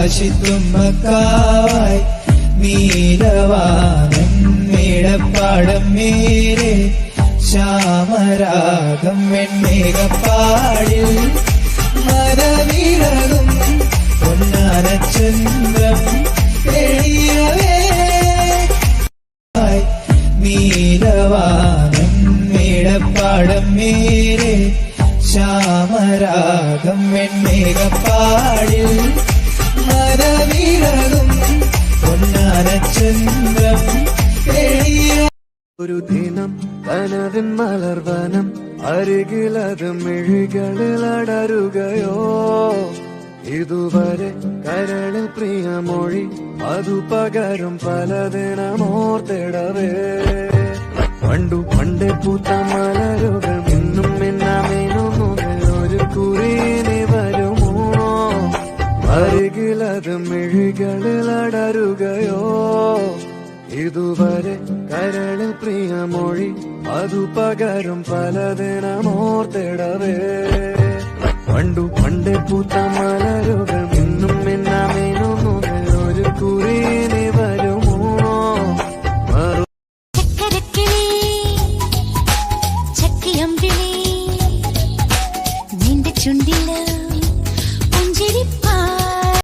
കാശിത്തുമ്പക്കാവായി നീലവാനം മേടപ്പാടം മേരെ ശ്യാമരാഗം വെൺമേഘപ്പാടിൽ മരവിളകും പൊന്നാനച്ചന്ദ്രം എളിയവേ നീലവാനം മേടപ്പാടം മേരെ ശ്യാമരാഗം വെൺമേഘപ്പാടിൽ മരവിളകും പൊന്നാനച്ചന്ദ്രം എളിയ ഒരു ദിനം കനവിൻ മലർവനം അരികിലത് മിഴികളിൽ അടരുകയോ ഇതുവരെ കരളിൽ പ്രിയമൊഴി അതു പകരും പലതിനമോർത്തിടവേ പണ്ടു പണ്ടേ പൂത്ത മലരുകൾ ഇന്നും മിന്നാമേനൊന്നുകിൽ ഒരു കുറിയിനി വരുമോ അരികിലത് മിഴികളിൽ അടരുകയോ ഇതുവരെ കരളിൽ പ്രിയമൊഴി അതു പകരും പലതിനമോർത്തിടവേ പണ്ടു പണ്ടേ പൂത്ത മലരുകൾ